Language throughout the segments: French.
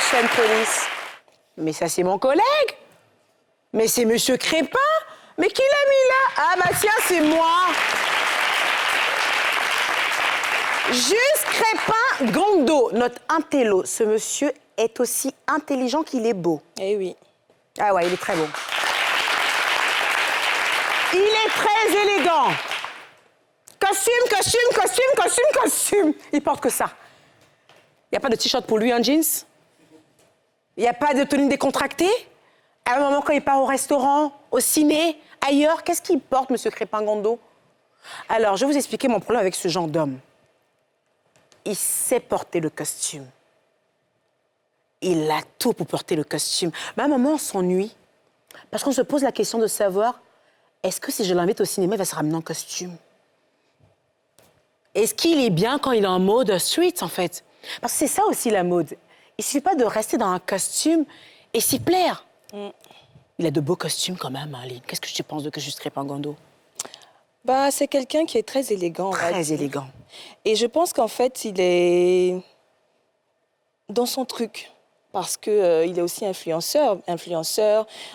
chaîne police. Mais ça, c'est mon collègue. Mais c'est Monsieur Crépin. Mais qui l'a mis là? Ah bah tiens, c'est moi. Juste Crépin Gondo, notre intello. Ce monsieur est aussi intelligent qu'il est beau. Eh oui. Ah ouais, il est très beau. Il est très élégant. Costume, costume, costume, costume, costume. Il porte que ça. Il n'y a pas de t-shirt pour lui en jeans. Il n'y a pas de tenue décontractée. À un moment, quand il part au restaurant, au ciné, ailleurs, qu'est-ce qu'il porte, Monsieur Crépin Gondo? Alors, je vais vous expliquer mon problème avec ce genre d'homme. Il sait porter le costume. Il a tout pour porter le costume. Mais à un moment, on s'ennuie. Parce qu'on se pose la question de savoir, est-ce que si je l'invite au cinéma, il va se ramener en costume? Est-ce qu'il est bien quand il est en mode street, en fait? Parce que c'est ça aussi, la mode. Il ne suffit pas de rester dans un costume et s'y plaire. Il a de beaux costumes quand même, Aline. Qu'est-ce que tu penses de Juste Crépin Gondo? Bah, c'est quelqu'un qui est très élégant. Très élégant. Et je pense qu'en fait, il est dans son truc. Parce qu'il est aussi influenceur.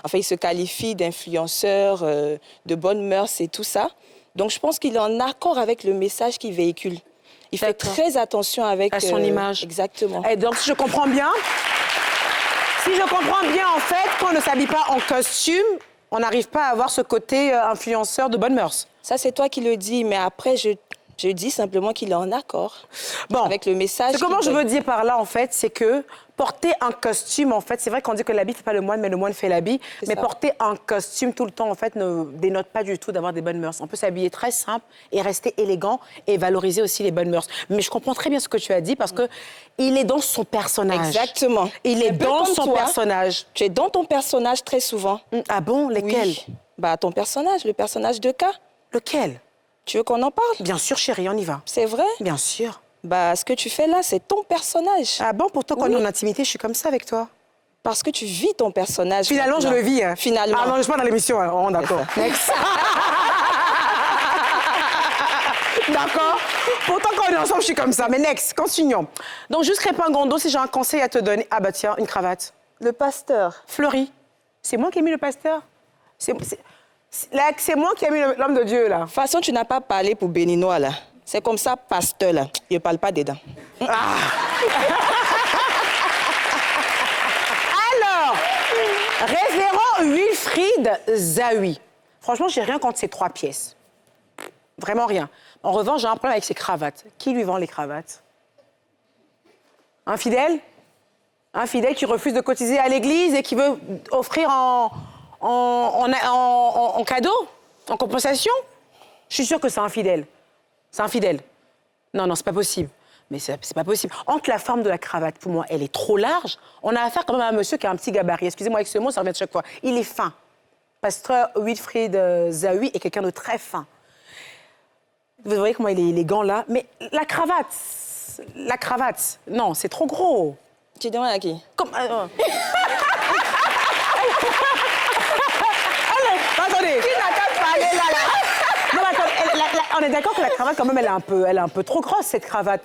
Enfin, il se qualifie d'influenceur, de bonnes mœurs et tout ça. Donc, je pense qu'il est en accord avec le message qu'il véhicule. Il fait très attention avec... À son image. Exactement. Et donc, si je comprends bien, en fait, quand on ne s'habille pas en costume, on n'arrive pas à avoir ce côté influenceur de bonnes mœurs. Ça, c'est toi qui le dis, mais après, je dis simplement qu'il est en accord avec le message. Comment je veux dire par là, en fait, c'est que porter un costume, en fait, c'est vrai qu'on dit que l'habit ne fait pas le moine, mais le moine fait l'habit. Mais porter un costume tout le temps, en fait, ne dénote pas du tout d'avoir des bonnes mœurs. On peut s'habiller très simple et rester élégant et valoriser aussi les bonnes mœurs. Mais je comprends très bien ce que tu as dit parce que il est dans son personnage. Exactement. Il est dans son personnage. Tu es dans ton personnage très souvent. Ah bon? Lesquels? Oui. Bah, ton personnage, le personnage de K. Lequel? Tu veux qu'on en parle? Bien sûr, chérie, on y va. C'est vrai? Bien sûr. Bah, ce que tu fais là, c'est ton personnage. Ah bon, pourtant, quand on est en intimité, je suis comme ça avec toi? Parce que tu vis ton personnage. Finalement, maintenant. je le vis. Hein. Finalement. Ah non, je suis pas dans l'émission. Hein. Oh, d'accord. Next. D'accord. Pourtant, quand on est ensemble, je suis comme ça. Mais next, continuons. Donc, Juste Crépin Gondo, si j'ai un conseil à te donner... Ah bah tiens, une cravate. Le pasteur. Fleury. C'est moi qui ai mis le pasteur? C'est moi qui ai mis l'homme de Dieu, là. De toute façon, tu n'as pas parlé pour béninois, là. C'est comme ça, pasteur, là. Il ne parle pas dedans. Ah. Alors, révérend Wilfried Zahui. Franchement, j'ai rien contre ces 3 pièces. Vraiment rien. En revanche, j'ai un problème avec ses cravates. Qui lui vend les cravates? Un fidèle? Un fidèle qui refuse de cotiser à l'église et qui veut offrir en cadeau, en compensation? Je suis sûre que c'est un fidèle. C'est un fidèle. Non, c'est pas possible. Mais c'est pas possible. Entre la forme de la cravate, pour moi, elle est trop large. On a affaire quand même à un monsieur qui a un petit gabarit. Excusez-moi avec ce mot, ça revient de chaque fois. Il est fin. Pasteur Wilfried Zahui est quelqu'un de très fin. Vous voyez comment il est élégant, là. Mais la cravate, non, c'est trop gros. Tu demandes à qui? Attendez. Qui n'a qu'à parler là? Non, mais attends, on est d'accord que la cravate, quand même, elle est un peu trop grosse, cette cravate.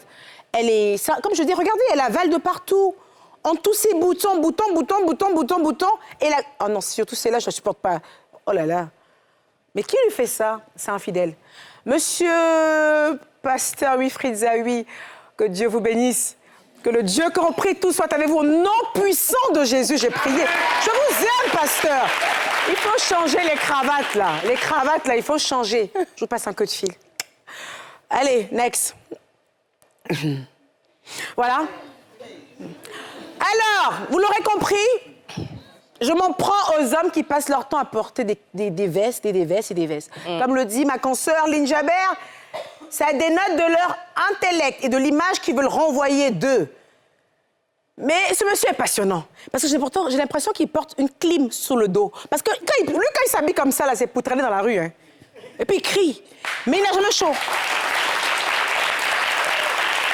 Elle est... Ça, comme je dis, regardez, elle avale de partout. En tous ces boutons. Et là... Oh non, surtout celle-là, je ne supporte pas. Oh là là. Mais qui lui fait ça? C'est infidèle. Monsieur Pasteur Wilfried Zahui, que Dieu vous bénisse. Que le Dieu compris tout soit avec vous. Au nom puissant de Jésus, j'ai prié. Je vous aime, pasteur. Il faut changer les cravates, là. Les cravates, là, il faut changer. Je vous passe un coup de fil. Allez, next. Voilà. Alors, vous l'aurez compris, je m'en prends aux hommes qui passent leur temps à porter des vestes et des vestes et des vestes. Comme le dit ma consoeur Lynn Jabert, ça dénote de leur intellect et de l'image qu'ils veulent renvoyer d'eux. Mais ce monsieur est passionnant. Parce que j'ai l'impression qu'il porte une clim sous le dos. Parce que quand il s'habille comme ça, là, c'est pour traîner dans la rue. Hein. Et puis il crie. Mais il n'a jamais chaud.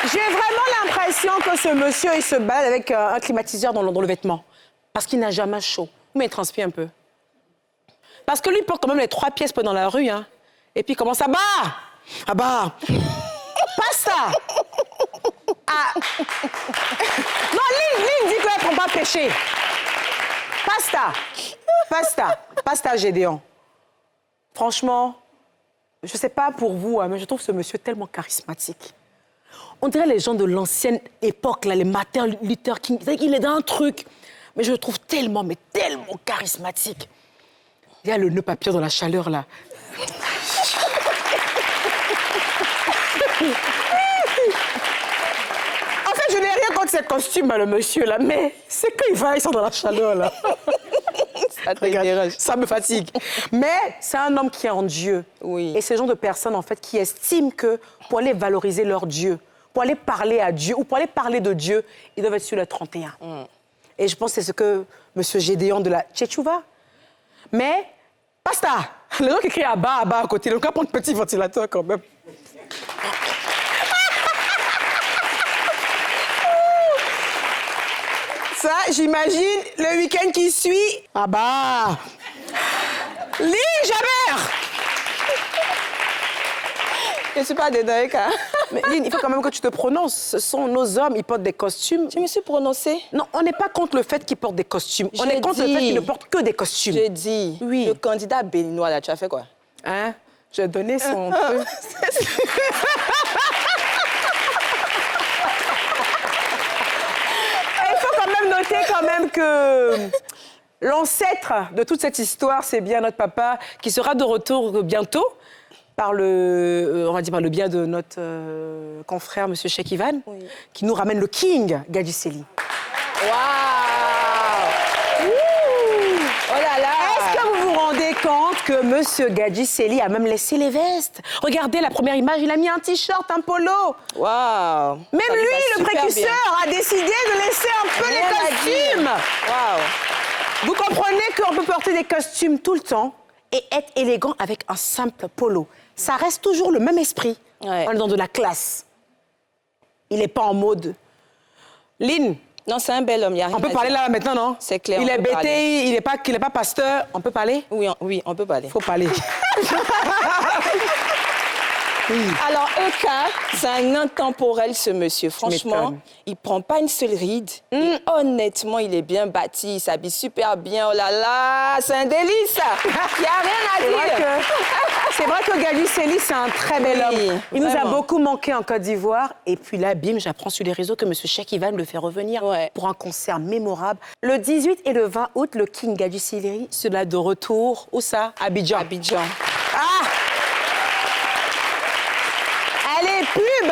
J'ai vraiment l'impression que ce monsieur, il se balade avec un climatiseur dans le vêtement. Parce qu'il n'a jamais chaud. Mais il transpire un peu. Parce que lui, il porte quand même les 3 pièces dans la rue. Hein. Et puis il commence à bas. À bas. Pasta. Non, Lynn dit qu'elle ne prend pas péché. Pasta Gédéon. Franchement, je ne sais pas pour vous, hein, mais je trouve ce monsieur tellement charismatique. On dirait les gens de l'ancienne époque, là, les Martin Luther King. Il est dans un truc, mais je le trouve tellement charismatique. Il y a le nœud papillon dans la chaleur, là. En fait, je n'ai rien contre ses costumes, le monsieur, là, mais c'est quand il sort dans la chaleur, là. Regarde, ça me fatigue. Mais c'est un homme qui est en Dieu. Oui. Et c'est ce genre de personnes, en fait, qui estiment que pour aller valoriser leur Dieu, pour aller parler à Dieu ou pour aller parler de Dieu, ils doivent être sur le 31. Et je pense que c'est ce que M. Gédéon de la Tchétchouva. Mais, pasta, les gens qui crient à bas à côté, donc on va prendre un petit ventilateur quand même. Ça, j'imagine, le week-end qui suit. Ah bah. Lynn Jabert. Je ne suis pas dedans, hein. Mais Lynn, il faut quand même que tu te prononces. Ce sont nos hommes, ils portent des costumes. Je me suis prononcée. Non, on n'est pas contre le fait qu'ils portent des costumes. On est contre le fait qu'ils ne portent que des costumes. Je dis, oui. Le candidat béninois, là, tu as fait quoi? Hein? J'ai donné son peu. Il faut quand même noter quand même que l'ancêtre de toute cette histoire, c'est bien notre papa qui sera de retour bientôt par on va dire par le biais de notre confrère, Monsieur Cheikh Ivan, qui nous ramène le King Gadji Sely. Waouh! Oh là là! Est-ce que vous vous rendez compte que Monsieur Gadji Sely a même laissé les vestes? Regardez la première image, il a mis un t-shirt, un polo. Waouh! Même lui, le précurseur, a décidé de laisser un peu les costumes. Waouh! Vous comprenez qu'on peut porter des costumes tout le temps et être élégant avec un simple polo. Ça reste toujours le même esprit. Ouais. On est dans de la classe. Il n'est pas en mode. Lynn, Non, c'est un bel homme, il n'y a rien on peut à parler dire. là maintenant, non? C'est clair, Il on est peut bêté, parler. il n'est pas pasteur. On peut parler? Oui, on peut parler. Il faut parler. Alors, Eka, c'est un intemporel, ce monsieur. Franchement, m'étonnes. il ne prend pas une seule ride. Et honnêtement, il est bien bâti, il s'habille super bien. Oh là là, c'est un délice, ça. Il n'y a rien à dire. C'est vrai que Gadji Sely, c'est un très bel homme. Il nous a vraiment. beaucoup manqué en Côte d'Ivoire. Et puis là, bim, j'apprends sur les réseaux que M. Cheikh Ivan le fait revenir pour un concert mémorable. Le 18 et le 20 août, le King Gadji Sely sera de retour. Où ça? Abidjan. Abidjan. Ah! Allez, pub!